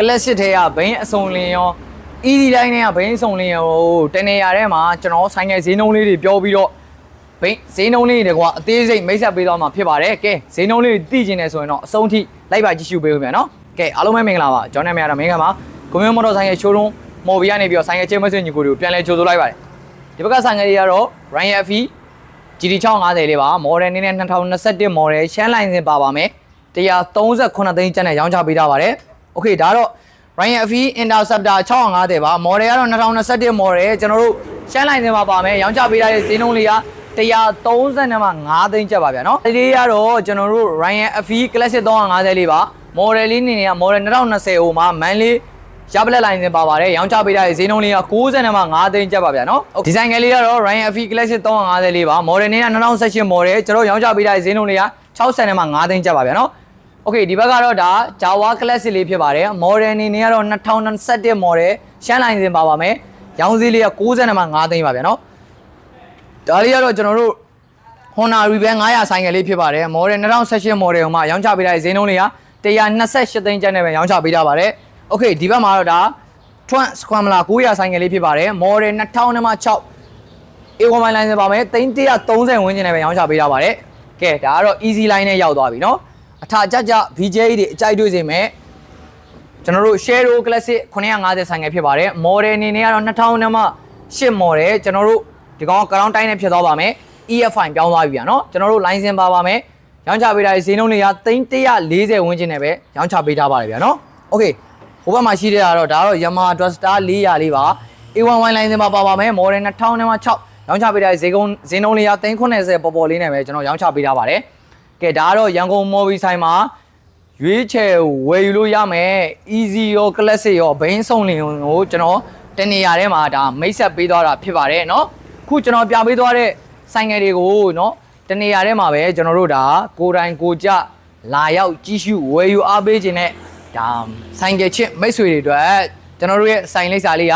ကလစ်စစ်ထဲကဘိန်းအစုံလင်ရော easy တိုင်းထဲကဘိန်းအစုံလင်ရောတနေရာထဲမှာကျွန်တော်ဆိုင်ငယ်ဈေးနှုန်းလေးတွေပြောပြီးတော့ဘိန်းဈေးနှုန်းလေးတွေကအသေးစိတ်မိတ်ဆက်ပေးသွားမှာဖြစ်ပါတယ်ကဲဈေးနှုန်းလေးသိကျင်နေဆိုရင်တော့အဆုံးထိလိုက်ပါကြည့်ရှုပေးဦးမယ်နော်ကဲအားလုံးပဲမင်္ဂလာပါကျွန်တော်နာမည်ကတော့မင်းကပါကွန်မြူမော်တော်ဆိုင်ငယ်ရှိုးရုံးမော်ဘီကနေပြီးတော့ဆိုင်ငယ်ချင်းမဆွေညီကိုတွေကိုပြန်လဲကြိုဆိုလိုက်ပါတယ်ဒီဘက်ကဆိုင်ငယ်တွေကတော့ Ryan FE GT 650လေးပါ model အနေနဲ့2021 model ရှမ်းလိုင်းစင်ပါပါမယ်138သိန်းကျပ်နဲ့ရောင်းချပေးထားပါတယ်โอเคဒါတော့ Ryan FE Interceptor 650ပါ model ကတော့2021 model ကျွန်တော်တို့ရှမ်းလိုင်းစင်ပါပါမယ်ရောင်းချပေးထားတဲ့ဈေးနှုန်းလေးက135သိန်းကျပ်ပါဗျာနော်ဒီလေးကတော့ကျွန်တော်တို့ Ryan FE Classic 350လေးပါ model လေးနေက model 2020ဟိုမှာမန်လေးရပလက်လိုင်းစင်ပါပါတယ်ရောင်းချပေးထားတဲ့ဈေးနှုန်းလေးက95သိန်းကျပ်ပါဗျာနော်ဒီဇိုင်ငယ်လေးကတော့ Ryan FE Classic 350လေးပါ model နဲ့2018 model ကျွန်တော်ရောင်းချပေးထားတဲ့ဈေးနှုန်းလေးက65သိန်းကျပ်ပါဗျာနော်โอเคဒီဘက်ကတော့ဒါ Java Classic လေးဖြစ်ပါတယ် model အနေနဲ့ကတော့2021 model ရှမ်းလိုင်းစင်ပါပါမယ်ရောင်းဈေးလေးက95သိန်းပါဗျာနော်ဒါလေးကတော့ကျွန်တော်တို့ Honda Rebel 900ဆိုင်ငယ်လေးဖြစ်ပါတယ် model 2018 model မှာရောင်းချပေးထားတဲ့ဈေးနှုန်းလေးက128သိန်းကျပ်နဲ့ပဲရောင်းချပေးထားပါတယ်โอเคဒီဘက်မှာတော့ဒါ Trans Scrambler 900ဆိုင်ငယ်လေးဖြစ်ပါတယ် model 2006 A1 line စင်ပါမယ်330ဝန်းကျင်နဲ့ပဲရောင်းချပေးထားပါတယ်ကဲဒါကတော့ easy line နဲ့ရောက်သွားပြီเนาะအထာကြကြ VJ တွေအကြိုက်တွေ့စေမယ်ကျွန်တော်တို့ Share Classic 950ဆိုင်ငယ်ဖြစ်ပါတယ် model အနေနဲ့ကတော့2008 model ကျွန်တော်တို့ဒီကောင် ground တိုင်းနဲ့ဖြစ်သွားပါမယ် EF5 ပြောင်းသွားပြီဗျာเนาะကျွန်တော်တို့ line စင်ပါပါမယ်ရောင်းချပေးထားတဲ့ဈေးနှုန်းတွေက340ဝန်းကျင်နဲ့ပဲရောင်းချပေးထားပါတယ်ဗျာเนาะโอเคဟိုဘက်မှာရှိတဲ့ကတော့ဒါတော့ Yamaha Duster 400လေးပါ A1 line စင်ပါပါမယ် model 2006ရောင်းချပေးထားတဲ့ဈေးနှုန်းလေးက390ပေါ်ပေါ်လေးနဲ့ပဲကျွန်တော်ရောင်းချပေးထားပါတယ်ကဲဒါကတော့ရန်ကုန်မော်ဘီဆိုင်မှာရွေးချယ်ဝယ်ယူလို့ရမယ် easy ရော classic ရောဘိန်းဆုံးလင်ကိုကျွန်တော်တနေရာထဲမှာဒါမိတ်ဆက်ပေးသွားတာဖြစ်ပါတယ်เนาะခုကျွန်တော်ပြပေးသွားတဲ့ဆိုင်ငယ်တွေကိုเนาะတနေရာထဲမှာပဲကျွန်တော်တို့ဒါကိုယ်တိုင်ကိုကြလာရောက်ကြီးစုဝယ်ယူအားပေးခြင်းနဲ့ဒါဆိုင်ငယ်ချစ်မိတ်ဆွေတွေအတွက်ကျွန်တော်တို့ရဲ့ဆိုင်လိပ်စာလေးက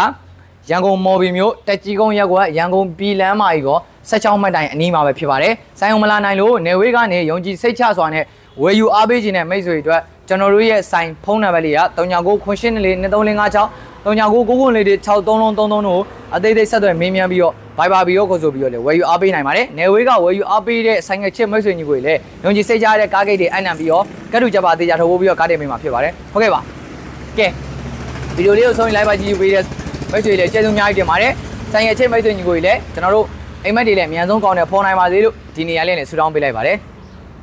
ရန်ကုန်မော်ဘီမြို့တက်ကြီးကုန်းရပ်ကွက်ရန်ကုန်ပြည်လမ်းမကြီးကို16မှတ်တိုင်အနီးမှာပဲဖြစ်ပါတယ်။ဆိုင်အောင်မလာနိုင်လို့နေဝေးကနေယုံကြည်စိတ်ချစွာနဲ့ဝယ်ယူအားပေးခြင်းနဲ့မိတ်ဆွေတွေအတွက်ကျွန်တော်တို့ရဲ့ဆိုင်ဖုန်းနံပါတ်လေးက39984356 39996363တို့အသေးသေးဆက်သွယ်မေးမြန်းပြီးတော့ Viber ပြီးတော့ခေါ်ဆိုပြီးတော့လေဝယ်ယူအားပေးနိုင်ပါတယ်။နေဝေးကဝယ်ယူအားပေးတဲ့ဆိုင်ငယ်ချစ်မိတ်ဆွေညီကိုတွေလည်းယုံကြည်စိတ်ချတဲ့ကားဂိတ်တွေအနံပြီးတော့ကတ်တူကြပါသေးကြထုတ်ပြီးတော့ကားတင်ပေးမှာဖြစ်ပါတယ်။ဟုတ်ကဲ့ပါ။ကဲဗီဒီယိုလေးကိုဆုံးရင် live ပါကြည့်ယူပေးတဲ့မိတ်ဆွေတွေလည်းကျေးဇူးအများကြီးတင်ပါတယ်ဆိုင်ငယ်ချစ်မိတ်ဆွေညီကိုတွေလည်းကျွန်တော်တို့အိမ်မက်တွေလည်းအမြန်ဆုံးကောင်းတဲ့ဖုန်းနိုင်ပါစေလို့ဒီနေရာလေးနဲ့ဆူတောင်းပေးလိုက်ပါတယ်